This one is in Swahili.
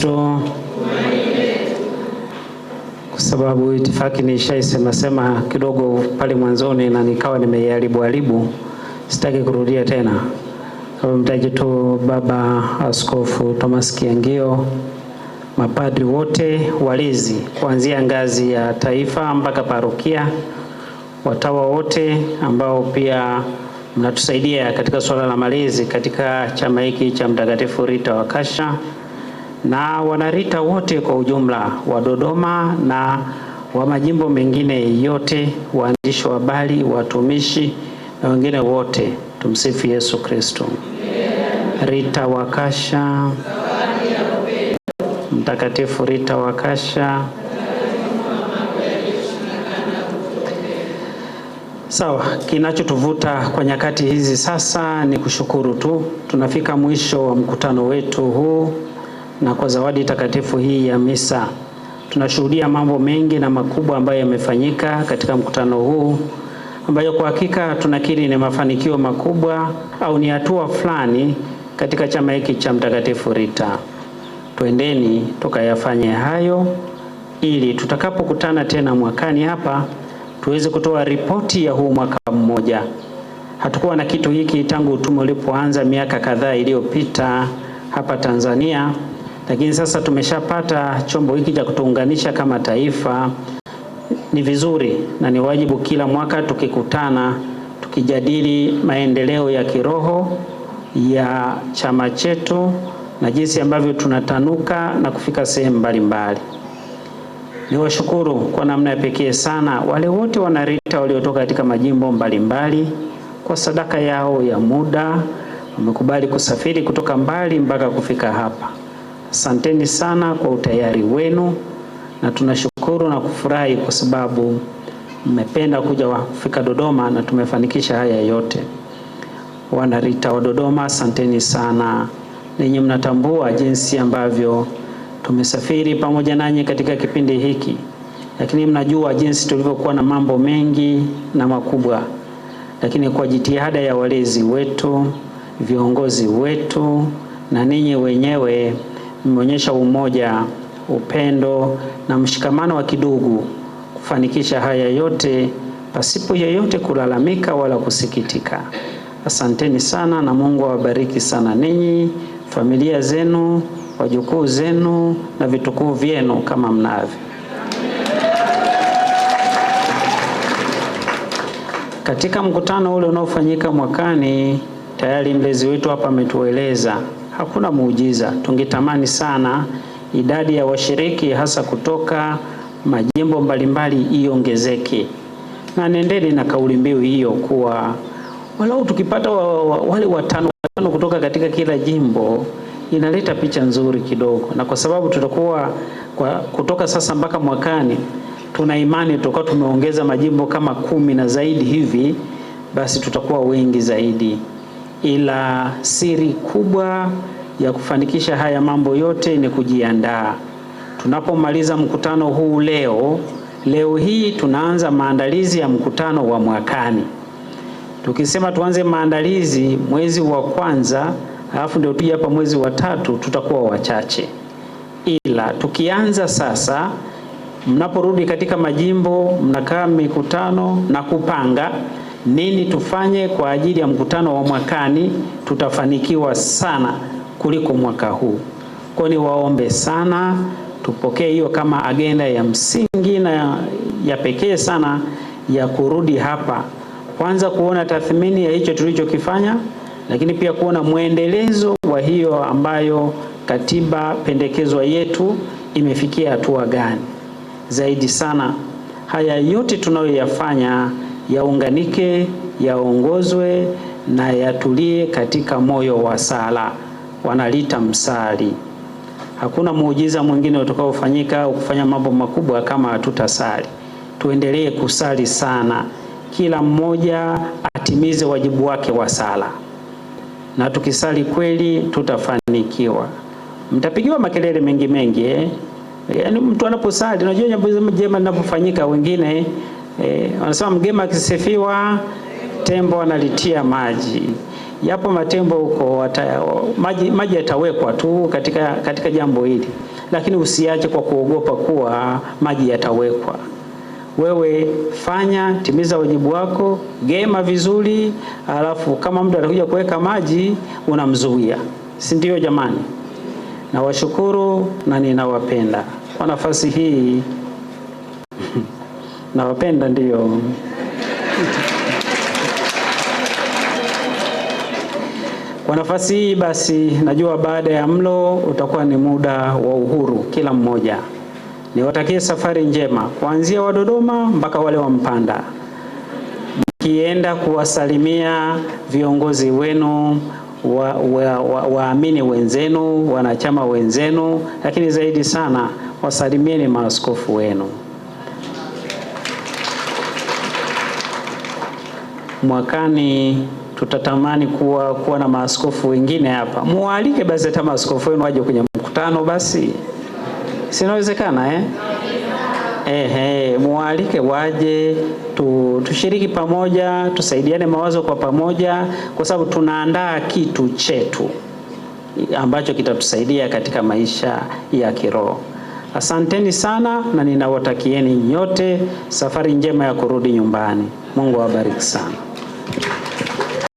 Kristo. Kwa sababu itifaki nishaisema kidogo pale mwanzoni na nikawa nimeharibu, sitaki kurudia tena. Mtaje tu Baba Askofu Thomas Kiangio, mapadri wote walezi kuanzia ngazi ya taifa mpaka parokia, watawa wote ambao pia mnatusaidia katika swala la malezi katika chama hiki cha Mtakatifu Rita wa Kasha, na wanarita wote kwa ujumla wa Dodoma na wa majimbo mengine yote, waandishi wa habari, watumishi na wengine wote. Tumsifu Yesu Kristo. Rita wa Kasha, Mtakatifu Rita wa Kasha. Sawa, kinachotuvuta kwa nyakati hizi sasa ni kushukuru tu. Tunafika mwisho wa mkutano wetu huu, na kwa zawadi takatifu hii ya misa tunashuhudia mambo mengi na makubwa ambayo yamefanyika katika mkutano huu, ambayo kwa hakika tunakiri ni mafanikio makubwa au ni hatua fulani katika chama hiki cha Mtakatifu Rita. Twendeni tukayafanye hayo ili tutakapokutana tena mwakani hapa tuweze kutoa ripoti ya huu mwaka mmoja. Hatukuwa na kitu hiki tangu utume ulipoanza miaka kadhaa iliyopita hapa Tanzania, lakini sasa tumeshapata chombo hiki cha kutuunganisha kama taifa. Ni vizuri na ni wajibu kila mwaka tukikutana tukijadili maendeleo ya kiroho ya chama chetu na jinsi ambavyo tunatanuka na kufika sehemu mbalimbali. Niwashukuru kwa namna ya pekee sana wale wote wanarita waliotoka katika majimbo mbalimbali kwa sadaka yao ya muda, wamekubali kusafiri kutoka mbali mpaka kufika hapa. Asanteni sana kwa utayari wenu, na tunashukuru na kufurahi kwa sababu mmependa kuja kufika Dodoma na tumefanikisha haya yote. Wanarita wa Dodoma, asanteni sana. Ninyi mnatambua jinsi ambavyo tumesafiri pamoja nanyi katika kipindi hiki, lakini mnajua jinsi tulivyokuwa na mambo mengi na makubwa, lakini kwa jitihada ya walezi wetu, viongozi wetu na ninyi wenyewe mmeonyesha umoja, upendo na mshikamano wa kidugu kufanikisha haya yote pasipo yeyote kulalamika wala kusikitika. Asanteni sana na Mungu awabariki sana ninyi, familia zenu, wajukuu zenu na vitukuu vyenu kama mnavyo. Katika mkutano ule unaofanyika mwakani, tayari mlezi wetu hapa ametueleza hakuna muujiza. Tungetamani sana idadi ya washiriki hasa kutoka majimbo mbalimbali iongezeke, na nendeni na kauli mbiu hiyo kuwa walau tukipata wale watano kutoka katika kila jimbo inaleta picha nzuri kidogo. Na kwa sababu tutakuwa kutoka sasa mpaka mwakani tuna imani tutakuwa tumeongeza majimbo kama 10 na zaidi hivi, basi tutakuwa wengi zaidi. Ila siri kubwa ya kufanikisha haya mambo yote ni kujiandaa. Tunapomaliza mkutano huu leo hii tunaanza maandalizi ya mkutano wa mwakani. Tukisema tuanze maandalizi mwezi wa kwanza, alafu ndio tuje hapa mwezi wa 3, tutakuwa wachache. Ila tukianza sasa, mnaporudi katika majimbo, mnakaa mikutano na kupanga nini tufanye kwa ajili ya mkutano wa mwakani, tutafanikiwa sana kuliko mwaka huu. Kwa ni waombe sana tupokee hiyo kama agenda ya msingi na ya pekee sana ya kurudi hapa, kwanza kuona tathmini ya hicho tulichokifanya, lakini pia kuona mwendelezo wa hiyo ambayo katiba pendekezwa yetu imefikia hatua gani. Zaidi sana haya yote tunayoyafanya yaunganike, yaongozwe na yatulie katika moyo wa sala. Wanalita msali. Hakuna muujiza mwingine utakaofanyika au kufanya mambo makubwa kama hatutasali. Tuendelee kusali sana, kila mmoja atimize wajibu wake wa sala, na tukisali kweli tutafanikiwa. Mtapigiwa makelele mengi yaani mtu anaposali, unajua jambo jema linapofanyika, wengine wanasema mgema akisifiwa tembo analitia maji. Yapo matembo huko, maji yatawekwa tu katika jambo hili, lakini usiache kwa kuogopa kuwa maji yatawekwa. Wewe fanya, timiza wajibu wako, gema vizuri, alafu kama mtu atakuja kuweka maji unamzuia. Si ndio jamani? Nawashukuru na ninawapenda. Kwa nafasi hii nawapenda ndio. Kwa nafasi hii basi, najua baada ya mlo utakuwa ni muda wa uhuru kila mmoja. Niwatakie safari njema kuanzia wa Dodoma mpaka wale wa Mpanda, mkienda kuwasalimia viongozi wenu, waamini wenzenu, wanachama wenzenu, lakini zaidi sana wasalimieni maaskofu wenu. Mwakani tutatamani kuwa na maaskofu wengine hapa. Mualike basi hata maaskofu wenu waje kwenye mkutano basi. Sinawezekana mualike waje, tushiriki pamoja, tusaidiane mawazo kwa pamoja, kwa sababu tunaandaa kitu chetu ambacho kitatusaidia katika maisha ya kiroho. Asanteni sana na ninawatakieni nyote safari njema ya kurudi nyumbani. Mungu awabariki sana.